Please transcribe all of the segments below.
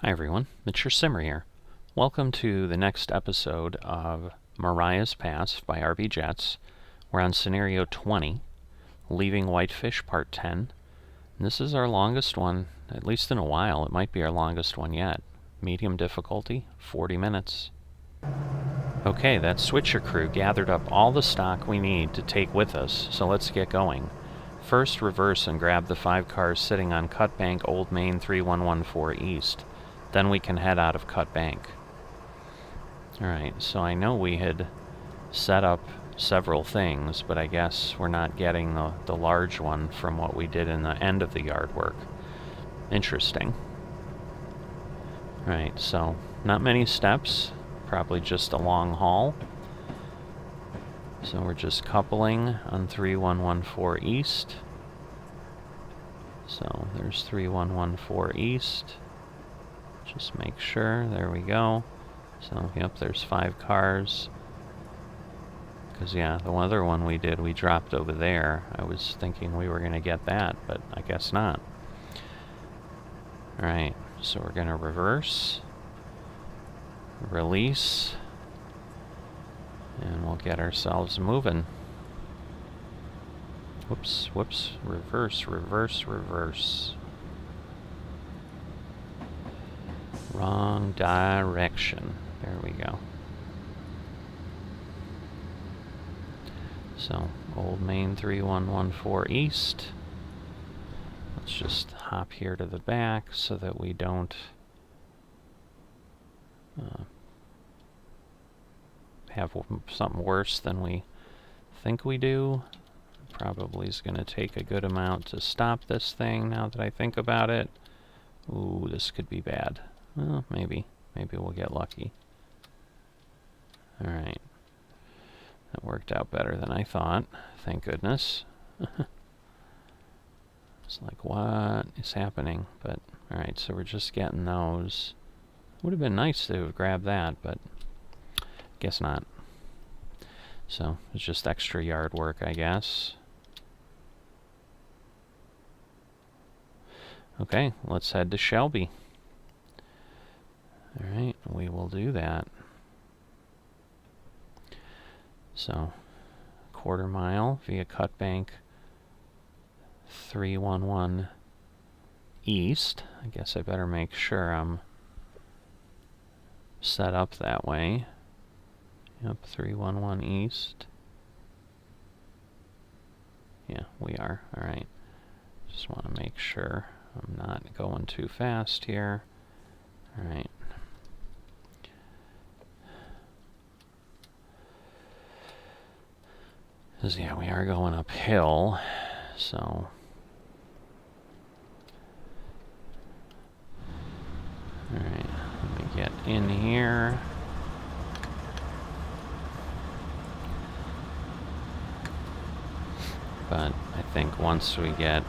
Hi everyone, it's your Simmer here. Welcome to the next episode of Mariah's Pass by RBJets. We're on scenario 20, leaving Whitefish part 10. And this is our longest one, at least in a while. It might be our longest one yet. Medium difficulty, 40 minutes. Okay, that switcher crew gathered up all the stock we need to take with us, so let's get going. First, reverse and grab the 5 cars sitting on Cut Bank Old Main 3114 East. Then we can head out of Cut Bank. Alright, so I know we had set up several things, but I guess we're not getting the large one from what we did in the end of the yard work. Interesting. Alright, so not many steps, probably just a long haul. So we're just coupling on 3114 East. So there's 3114 East. Just make sure, there we go. So, yep, there's 5 cars. Because, yeah, the other one we did, we dropped over there. I was thinking we were going to get that, but I guess not. Alright, so we're going to reverse, release, and we'll get ourselves moving. Whoops, whoops, reverse, reverse, reverse. Wrong direction. There we go. So, Old Main 3114 East. Let's just hop here to the back so that we don't have something worse than we think we do. Probably is going to take a good amount to stop this thing now that I think about it. Ooh, this could be bad. Well, maybe. Maybe we'll get lucky. Alright. That worked out better than I thought. Thank goodness. It's like, what is happening? But, alright, so we're just getting those. Would have been nice to have grabbed that, but guess not. So, it's just extra yard work, I guess. Okay, let's head to Shelby. Alright, we will do that. So, quarter mile via Cut Bank 311 East. I guess I better make sure I'm set up that way. Yep, 311 East. Yeah, we are. Alright. Just want to make sure I'm not going too fast here. Alright. Because, yeah, we are going uphill, so... Alright, let me get in here. But I think once we get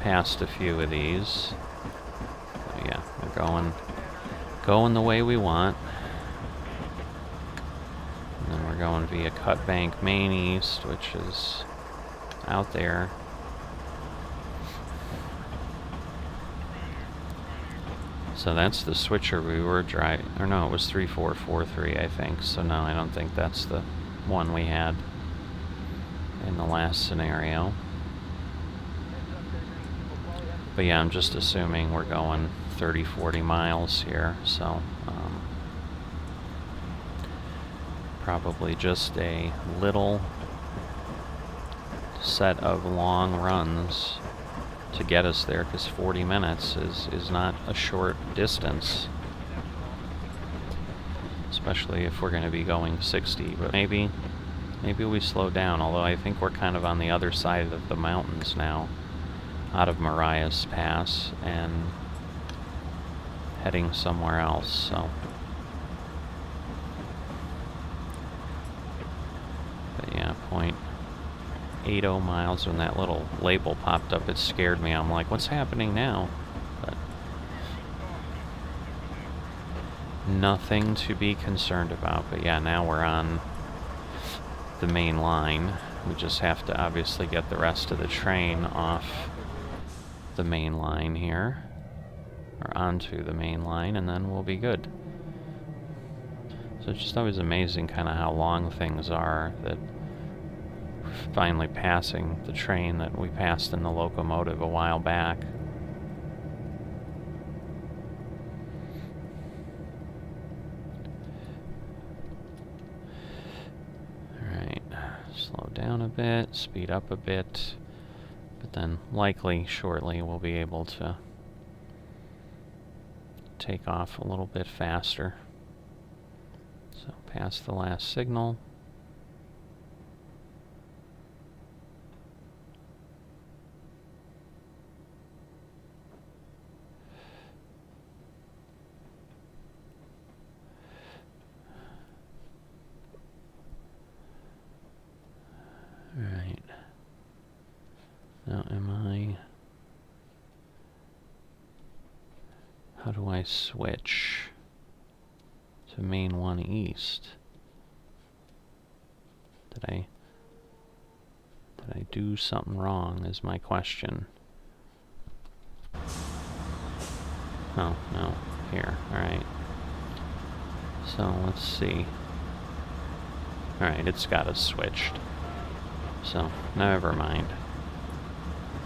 past a few of these... Oh yeah, we're going the way we want. And then we're going via Cut Bank Main East, which is out there. So that's the switcher we were driving. Or no, it was 3443, I think. So no, I don't think that's the one we had in the last scenario. But yeah, I'm just assuming we're going 30-40 miles here, so probably just a little set of long runs to get us there, because 40 minutes is not a short distance, especially if we're going to be going 60. But maybe we slow down, although I think we're kind of on the other side of the mountains now, out of Mariah's Pass and heading somewhere else, so... But yeah, 0.80 miles. When that little label popped up, it scared me. I'm like, what's happening now? But nothing to be concerned about. But yeah, now we're on the main line. We just have to obviously get the rest of the train off the main line here. or onto the main line, and then we'll be good. So it's just always amazing kind of how long things are, that we're finally passing the train that we passed in the locomotive a while back. Alright, slow down a bit, speed up a bit, but then likely shortly we'll be able to take off a little bit faster. So past the last signal. Alright. Now how do I switch to main 1 east? Did I do something wrong is my question. Oh, no, here, alright. So let's see. Alright, it's got us switched. So, never mind.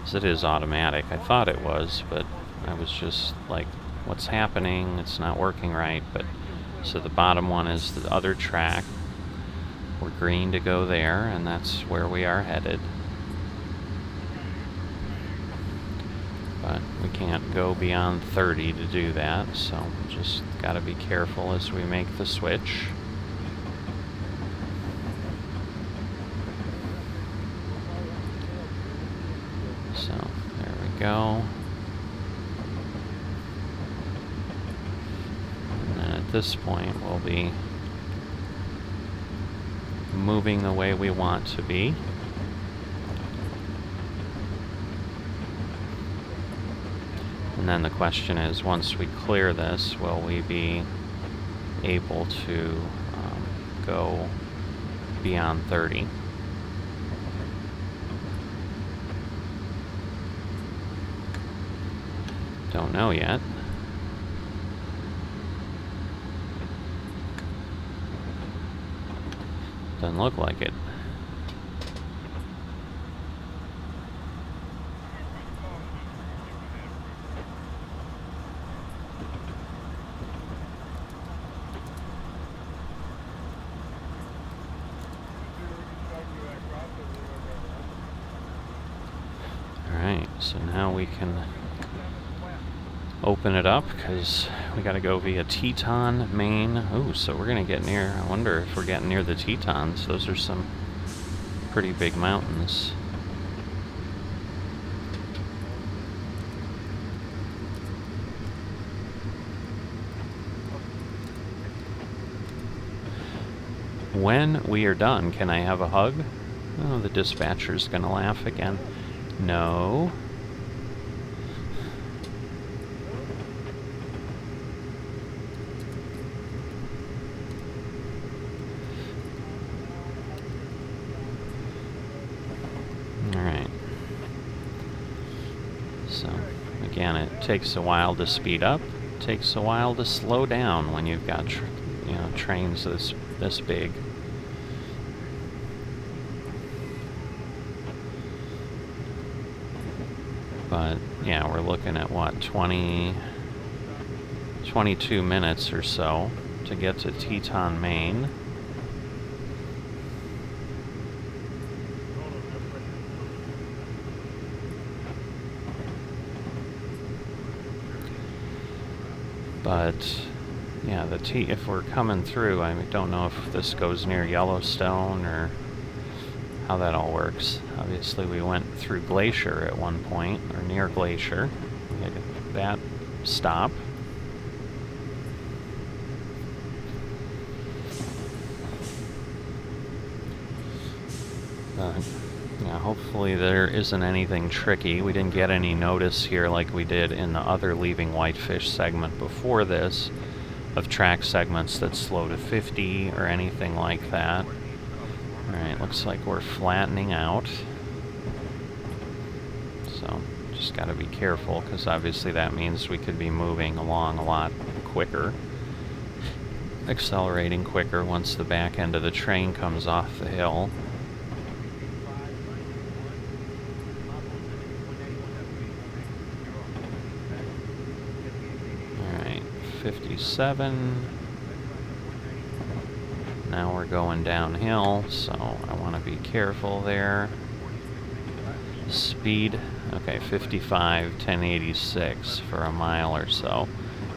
'Cause it is automatic. I thought it was, but I was just like, what's happening? It's not working right. But so the bottom one is the other track. We're green to go there, and that's where we are headed. But we can't go beyond 30 to do that, so just gotta be careful as we make the switch. So, there we go. And then at this point, we'll be moving the way we want to be. And then the question is, once we clear this, will we be able to go beyond 30? Don't know yet. Doesn't look like it. Alright, so now we can open it up, because we gotta go via Teton, Maine. Ooh, so we're gonna get near, I wonder if we're getting near the Tetons. Those are some pretty big mountains. When we are done, can I have a hug? Oh, the dispatcher's gonna laugh again. No. Alright. So, again, it takes a while to speed up. It takes a while to slow down when you've got trains this big. But yeah, we're looking at what, 22 minutes or so to get to Teton, Maine. But yeah, if we're coming through, I don't know if this goes near Yellowstone or how that all works. Obviously we went through Glacier at one point, or near Glacier. We had that stop. Yeah, hopefully there isn't anything tricky. We didn't get any notice here like we did in the other Leaving Whitefish segment before this, of track segments that slow to 50 or anything like that. Alright, looks like we're flattening out. So, Just got to be careful, because obviously that means we could be moving along a lot quicker, accelerating quicker once the back end of the train comes off the hill. Alright, 57. Now we're going downhill, so I want to be careful there. Speed, okay, 55, 1086 for a mile or so.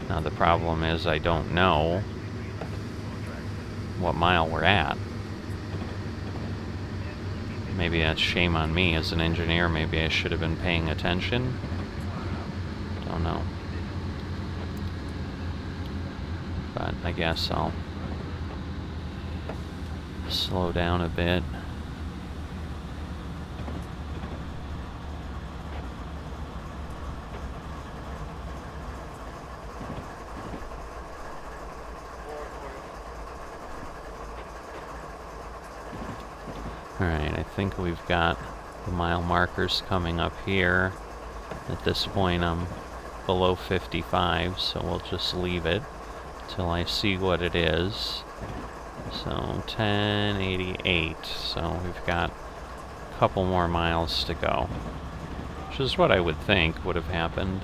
Now the problem is I don't know what mile we're at. Maybe that's shame on me as an engineer. Maybe I should have been paying attention. Don't know. But I guess I'll slow down a bit. Alright, I think we've got the mile markers coming up here. At this point I'm below 55, so we'll just leave it till I see what it is. So 1088, so we've got a couple more miles to go, which is what I would think would have happened.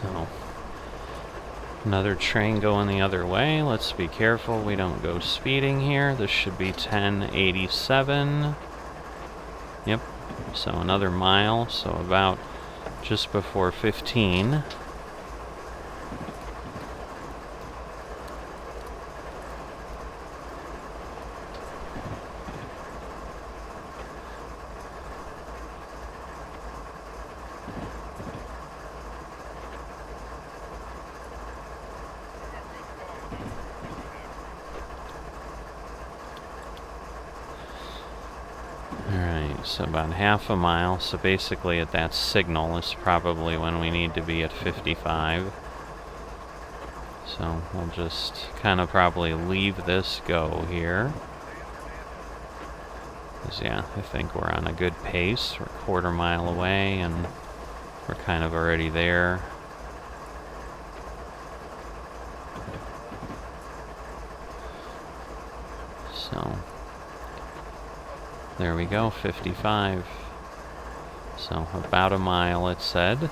So, another train going the other way. Let's be careful we don't go speeding here. This should be 1087. Yep, so another mile, so about just before 15. So about half a mile, so basically at that signal is probably when we need to be at 55. So we'll just kind of probably leave this go here. Because yeah, I think we're on a good pace. We're a quarter mile away and we're kind of already there. So there we go, 55. So about a mile, it said.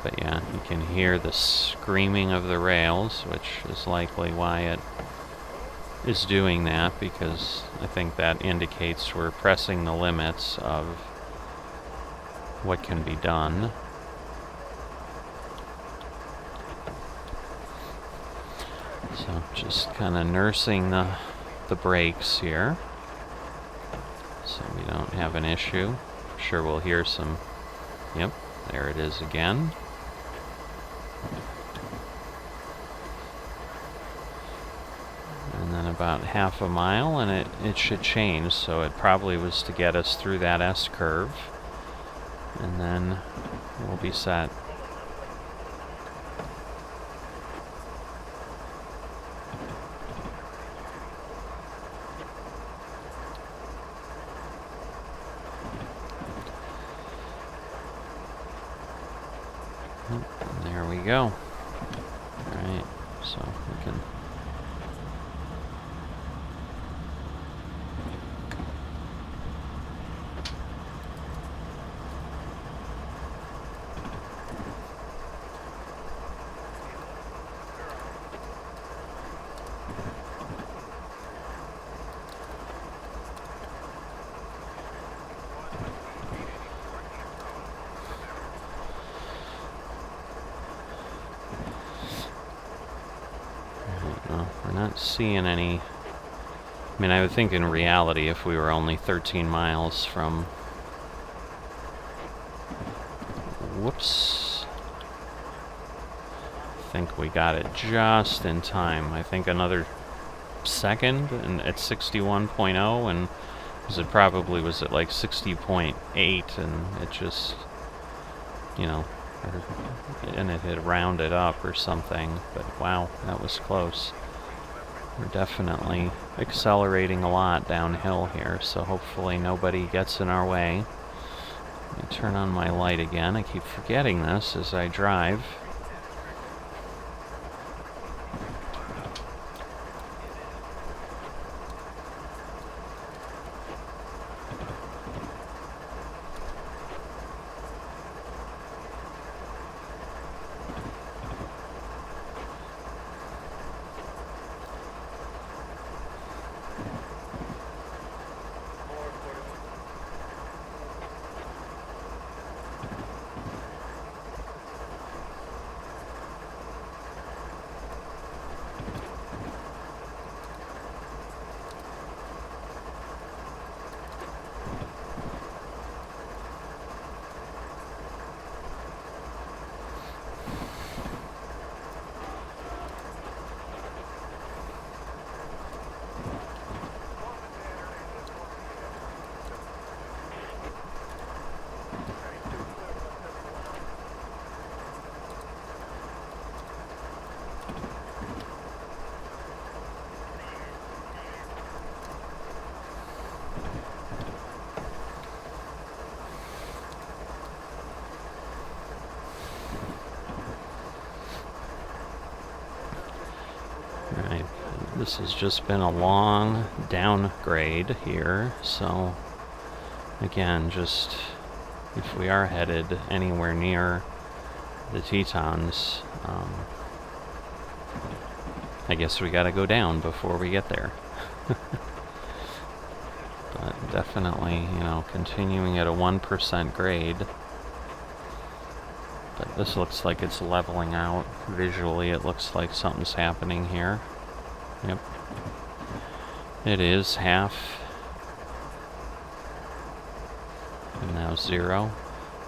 But yeah, you can hear the screaming of the rails, which is likely why it is doing that, because I think that indicates we're pressing the limits of what can be done. So just kind of nursing the brakes here, so we don't have an issue. I'm sure we'll hear some, yep, there it is again. And then about half a mile and it should change, so it probably was to get us through that S-curve. And then we'll be set. There we go. Alright, so we can... not seeing any. I mean, I would think in reality, if we were only 13 miles from... Whoops. I think we got it just in time. I think another second and at 61.0, and it probably was at like 60.8, and it just, you know, and it had rounded up or something. But wow, that was close. We're definitely accelerating a lot downhill here, so hopefully nobody gets in our way. Let me turn on my light again. I keep forgetting this as I drive. Alright, this has just been a long downgrade here, so again, just if we are headed anywhere near the Tetons, I guess we gotta go down before we get there. But definitely, you know, continuing at a 1% grade. But this looks like it's leveling out. Visually, it looks like something's happening here. Yep. It is half. And now 0.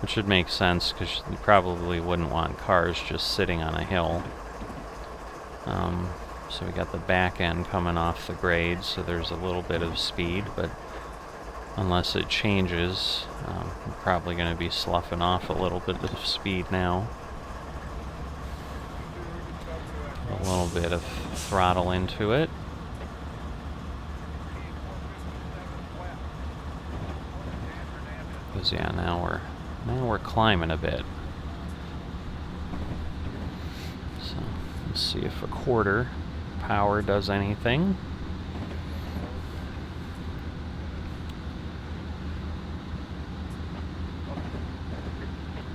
Which should make sense, because you probably wouldn't want cars just sitting on a hill. So we got the back end coming off the grade, so there's a little bit of speed, but unless it changes, we're probably going to be sloughing off a little bit of speed now. A little bit of throttle into it. Because yeah, now we're climbing a bit. So let's see if a quarter power does anything.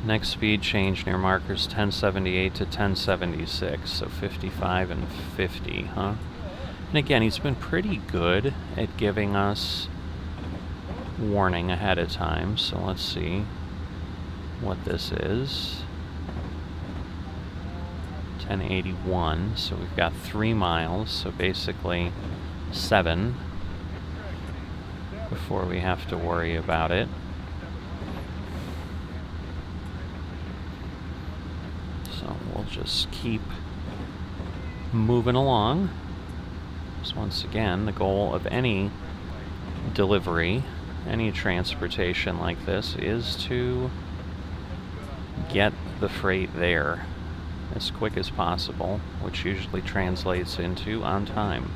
Next speed change near markers 1078 to 1076, so 55 and 50, huh? And again, he's been pretty good at giving us warning ahead of time, so let's see what this is. 1081, so we've got 3 miles, so basically 7 before we have to worry about it. So we'll just keep moving along. So once again, the goal of any delivery, any transportation like this, is to get the freight there as quick as possible, which usually translates into on time.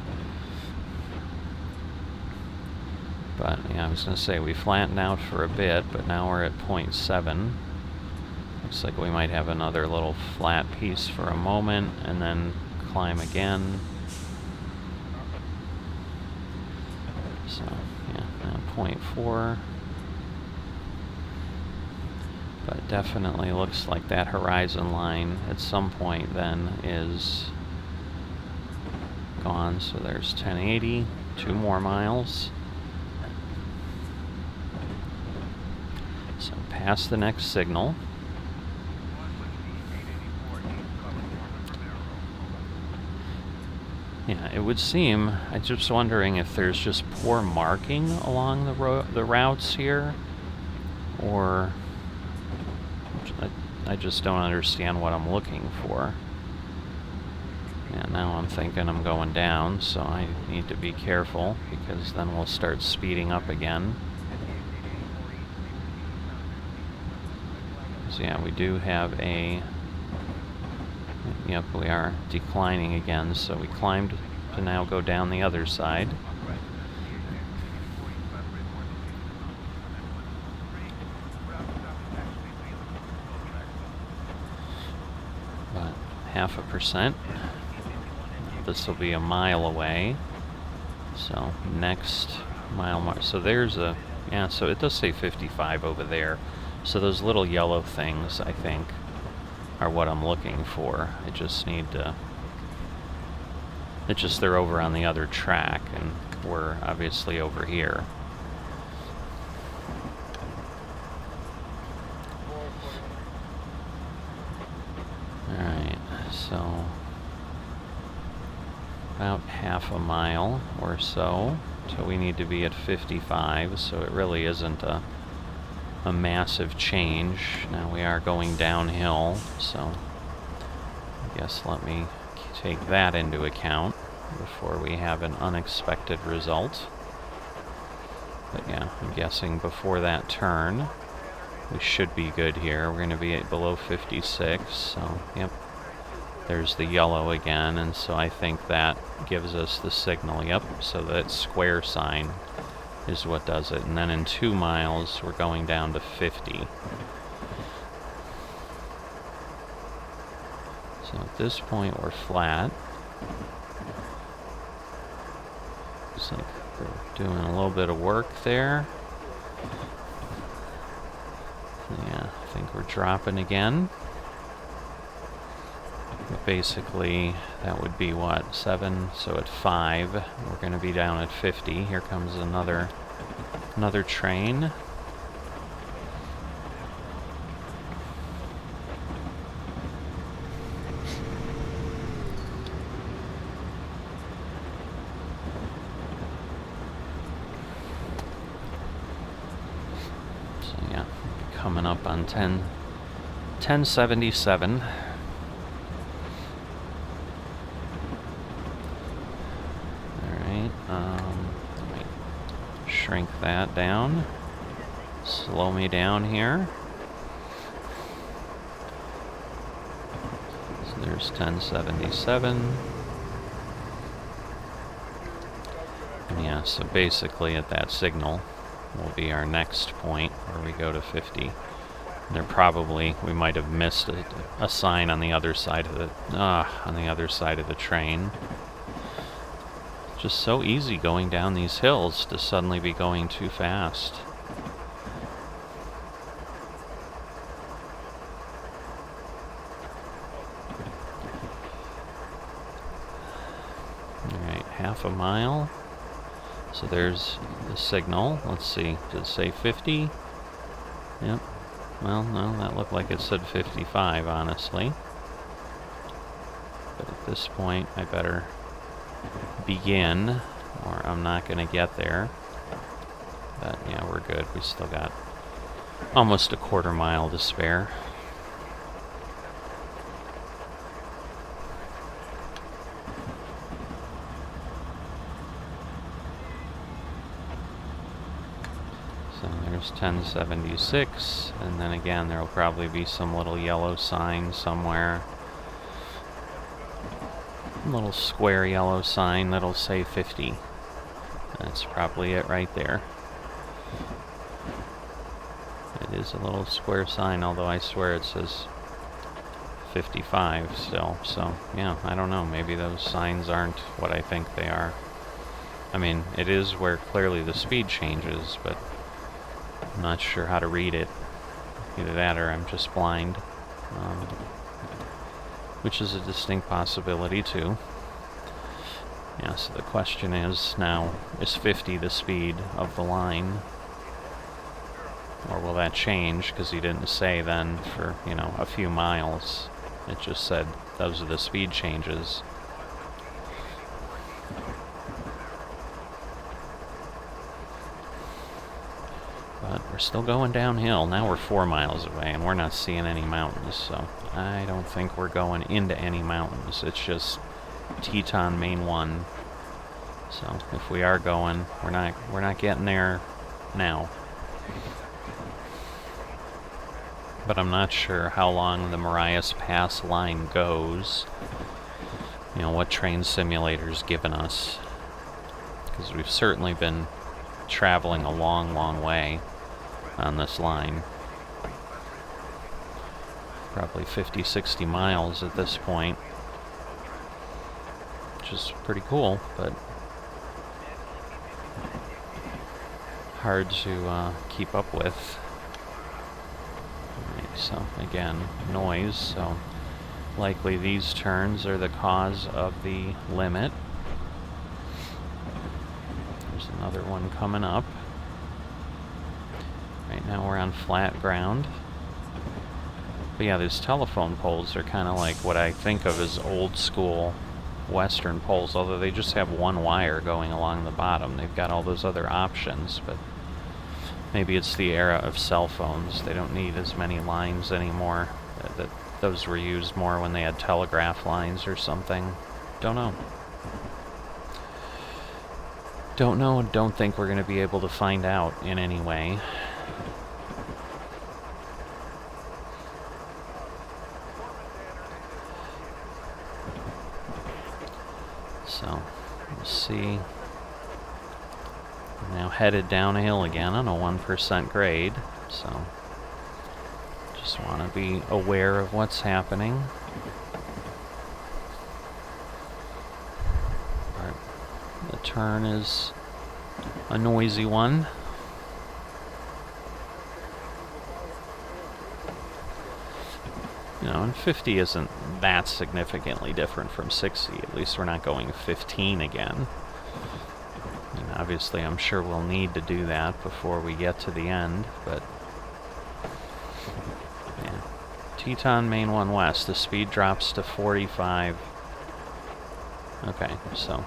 But yeah, I was going to say we flattened out for a bit, but now we're at 0.7. Looks like we might have another little flat piece for a moment and then climb again. So yeah, now 0.4. But definitely looks like that horizon line at some point then is gone. So there's 1080, 2 more miles. So past the next signal. Yeah, it would seem. I'm just wondering if there's just poor marking along the routes here, or I just don't understand what I'm looking for. Yeah, now I'm thinking I'm going down, so I need to be careful, because then we'll start speeding up again. So yeah, we do have a... Yep, we are declining again, so we climbed to now go down the other side. But 0.5%. This will be a mile away. So next mile mark. So there's a... Yeah, so it does say 55 over there. So those little yellow things, I think, are what I'm looking for. I just need to... It's just they're over on the other track, and we're obviously over here. Alright, so... about half a mile or so till we need to be at 55, so it really isn't a massive change. Now we are going downhill, so I guess let me take that into account before we have an unexpected result. But yeah, I'm guessing before that turn we should be good here. We're going to be at below 56, so yep, there's the yellow again, and so I think that gives us the signal. Yep, so that square sign is what does it. And then in 2 miles, we're going down to 50. So at this point, we're flat. Looks like we're doing a little bit of work there. Yeah, I think we're dropping again. But basically, that would be what, 7? So at 5, we're going to be down at 50. Here comes another train. So yeah, coming up on 1077. Shrink that down. Slow me down here. So there's 1077. And yeah, so basically at that signal will be our next point where we go to 50. There probably, we might have missed a sign on the other side of the train. Just so easy going down these hills to suddenly be going too fast. Alright, half a mile. So there's the signal. Let's see, did it say 50? Yep. Well, no, that looked like it said 55, honestly. But at this point, I better begin, or I'm not going to get there. But yeah, we're good. We still got almost a quarter mile to spare. So there's 1076, and then again there will probably be some little yellow sign somewhere. Little square yellow sign that'll say 50. That's probably it right there. It is a little square sign, although I swear it says 55 still. So yeah, I don't know, maybe those signs aren't what I think they are. I mean, it is where clearly the speed changes, but I'm not sure how to read it. Either that or I'm just blind. Which is a distinct possibility too. Yeah, so the question is now, is 50 the speed of the line? Or will that change? Because he didn't say then for, you know, a few miles. It just said those are the speed changes. we're still going downhill. Now we're 4 miles away, and we're not seeing any mountains, so I don't think we're going into any mountains. It's just Teton Main 1. So if we are going, we're not getting there now. But I'm not sure how long the Marias Pass line goes. You know, what Train Simulator's given us. Because we've certainly been traveling a long, long way on this line. Probably 50, 60 miles at this point. Which is pretty cool, but hard to keep up with. Right, so again, noise, so likely these turns are the cause of the limit. There's another one coming up. Right now we're on flat ground. But yeah, these telephone poles are kind of like what I think of as old school Western poles, although they just have one wire going along the bottom. They've got all those other options, but maybe it's the era of cell phones. They don't need as many lines anymore. Those were used more when they had telegraph lines or something. Don't know. Don't know and don't think we're going to be able to find out in any way. So, we'll see. We're now headed down a hill again on a 1% grade, so just want to be aware of what's happening. The turn is a noisy one. You know, and 50 isn't that significantly different from 60. At least we're not going 15 again. And obviously, I'm sure we'll need to do that before we get to the end, but yeah. Teton Main 1 West, the speed drops to 45. Okay, so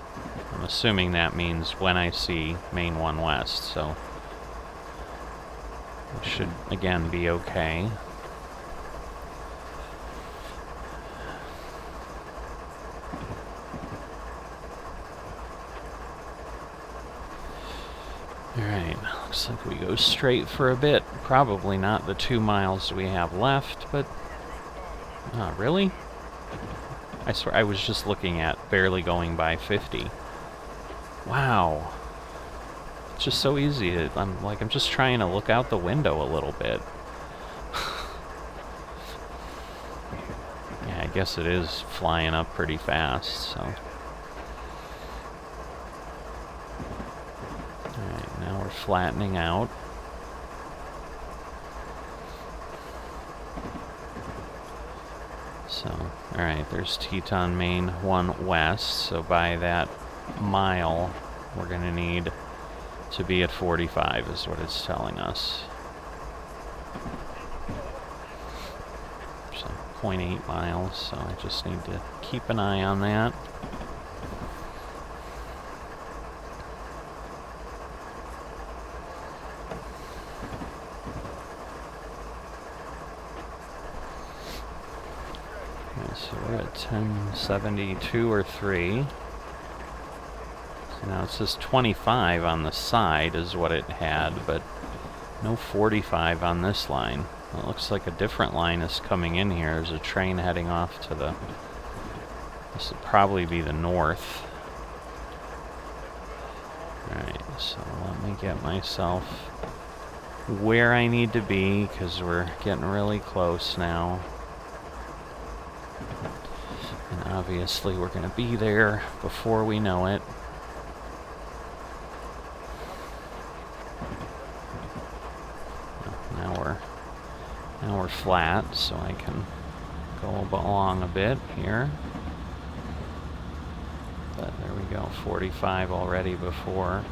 I'm assuming that means when I see Main 1 West, so it should again be okay. Alright, looks like we go straight for a bit. Probably not the 2 miles we have left, but... really? I swear, I was just looking at barely going by 50. Wow. It's just so easy to... I'm just trying to look out the window a little bit. Yeah, I guess it is flying up pretty fast, so... Now we're flattening out. So, alright, there's Teton Main 1 West, so by that mile, we're going to need to be at 45, is what it's telling us. So, 0.8 miles, so I just need to keep an eye on that. So we're at 1072 or 3. So now it says 25 on the side is what it had, but no 45 on this line. It looks like a different line is coming in here. There's a train heading off to the... This would probably be the north. Alright, so let me get myself where I need to be, because we're getting really close now. And obviously we're going to be there before we know it. Now we're flat, so I can go along a bit here. But there we go, 45 already before.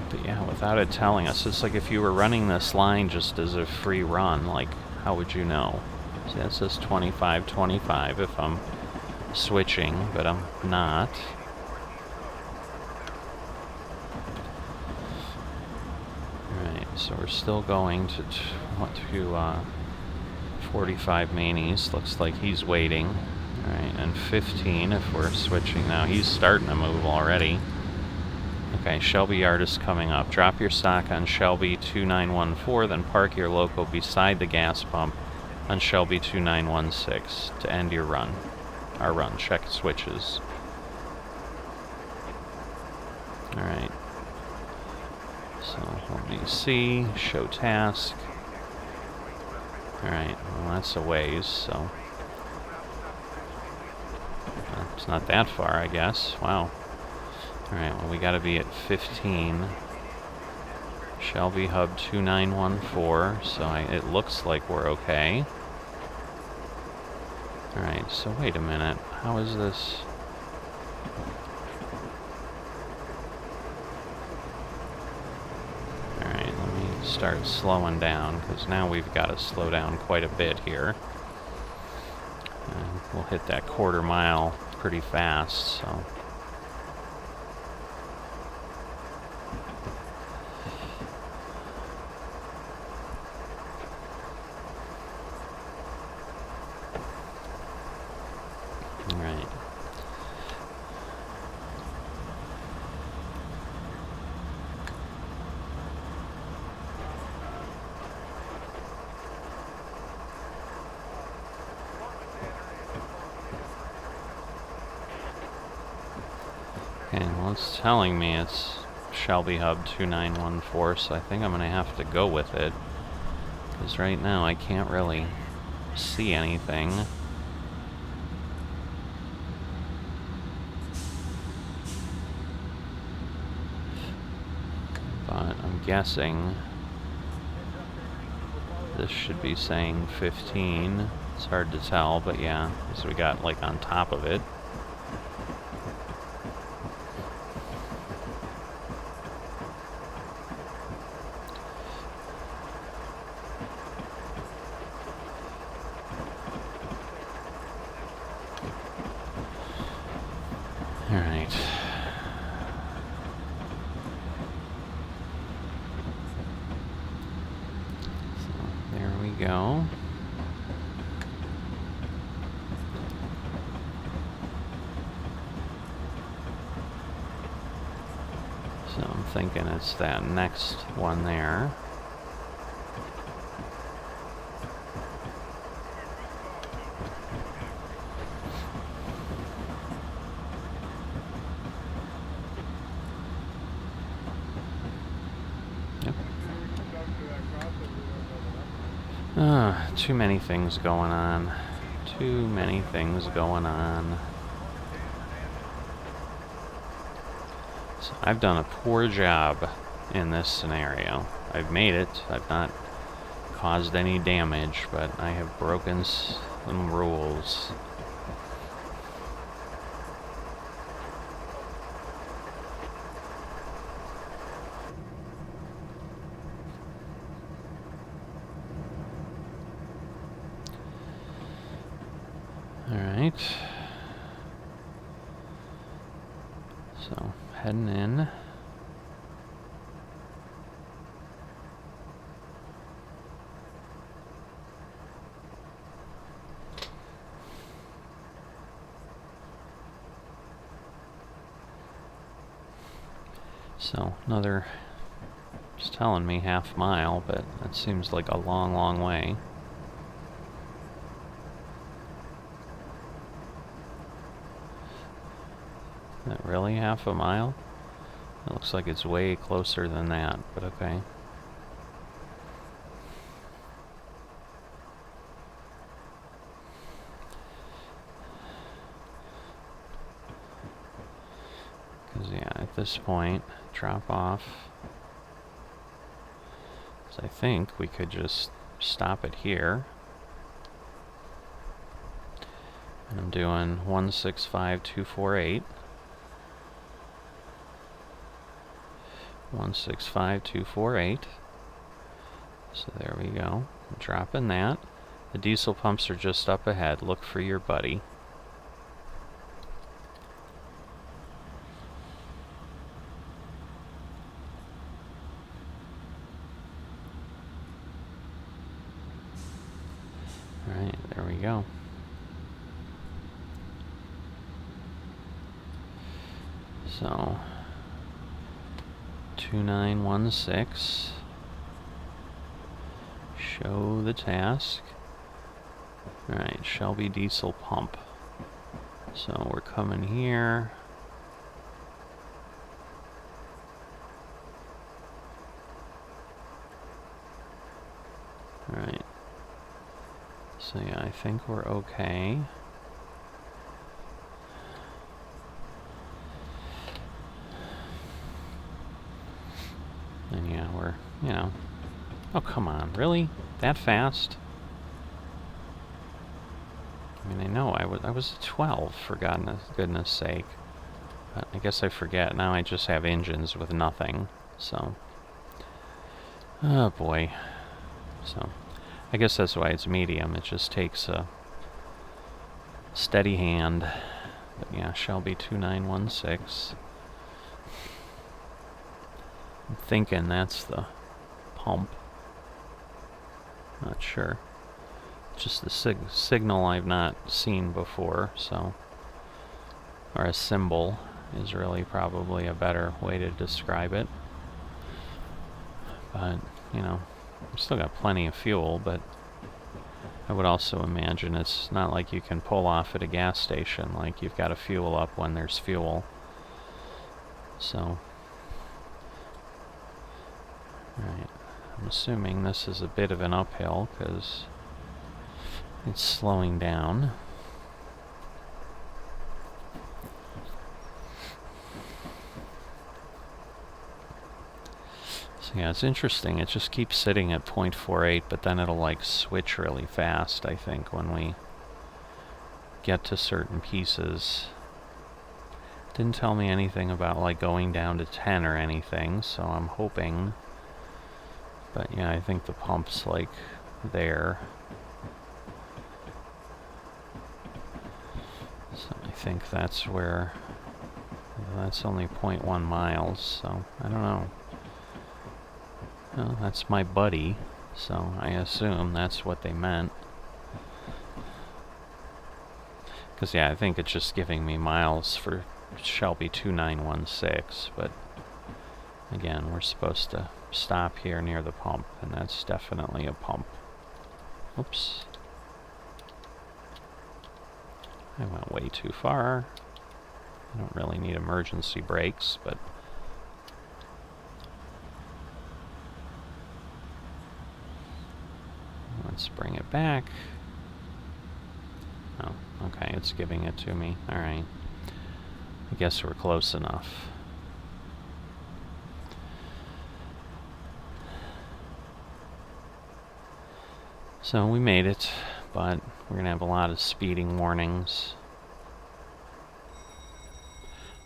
But yeah, without it telling us, it's like if you were running this line just as a free run, like, how would you know? See, that says 25, 25 if I'm switching, but I'm not. so we're still going to 45 main east. Looks like he's waiting. Alright, and 15 if we're switching now. He's starting to move already. Okay, Shelby Yard is coming up. Drop your stock on Shelby 2914, then park your loco beside the gas pump on Shelby 2916 to end your run. Our run. Check switches. Alright. So, let me see. Show task. Alright, well that's a ways, so... it's not that far, I guess. Wow. Alright, well we gotta be at 15. Shelby Hub 2914, so it looks like we're okay. Alright, so wait a minute. How is this... start slowing down, because now we've got to slow down quite a bit here. And we'll hit that quarter mile pretty fast, so... Alright. Okay, well it's telling me it's Shelby Hub 2914, so I think I'm going to have to go with it. Because right now I can't really see anything. But I'm guessing this should be saying 15. It's hard to tell, but yeah, because we got like on top of it. Alright. So, there we go. So I'm thinking it's that next one there. Too many things going on. Too many things going on. So I've done a poor job in this scenario. I've made it. I've not caused any damage, but I have broken some rules. Alright. So, heading in. So, another, it's telling me half mile, but that seems like a long, long way. Is that really half a mile? It looks like it's way closer than that, but okay. Because, yeah, at this point, drop off. So I think we could just stop it here. And I'm doing 165,248. 165,248. So there we go. Dropping that. The diesel pumps are just up ahead. Look for your buddy. So 2916. Show the task. Alright, Shelby diesel pump. So we're coming here. Alright. So yeah, I think we're okay. And yeah, we're, you know... Oh, come on, really? That fast? I mean, I know, I was at 12, for goodness sake. But I guess I forget. Now I just have engines with nothing, so... Oh, boy. So, I guess that's why it's medium. It just takes a steady hand. But yeah, Shelby 2916. I'm thinking that's the pump. Not sure. Just the signal I've not seen before, so... Or a symbol is really probably a better way to describe it. But, you know, I've still got plenty of fuel, but I would also imagine it's not like you can pull off at a gas station, like you've got to fuel up when there's fuel. So, alright, I'm assuming this is a bit of an uphill, because it's slowing down. So yeah, it's interesting. It just keeps sitting at 0.48, but then it'll like switch really fast, I think, when we get to certain pieces. Didn't tell me anything about like going down to 10 or anything, so I'm hoping. But yeah, I think the pump's like there. So I think that's where... That's only 0.1 miles, so I don't know. Well, that's my buddy, so I assume that's what they meant. Because, yeah, I think it's just giving me miles for Shelby 2916, but again, we're supposed to stop here near the pump, and that's definitely a pump. Oops. I went way too far. I don't really need emergency brakes, but... Let's bring it back. Oh, okay, it's giving it to me. Alright. I guess we're close enough. So we made it, but we're going to have a lot of speeding warnings.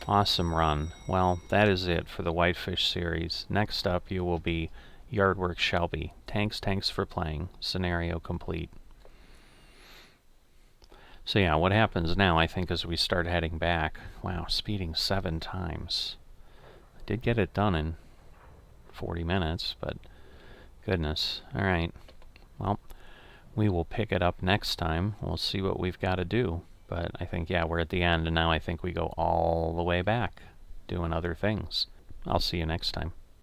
Awesome run. Well, that is it for the Whitefish series. Next up, you will be Yardwork Shelby. Thanks for playing. Scenario complete. So yeah, what happens now, I think, as we start heading back... Wow, speeding 7 times. I did get it done in 40 minutes, but... Goodness. Alright. Well, we will pick it up next time. We'll see what we've got to do. But I think, yeah, we're at the end, and now I think we go all the way back, doing other things. I'll see you next time.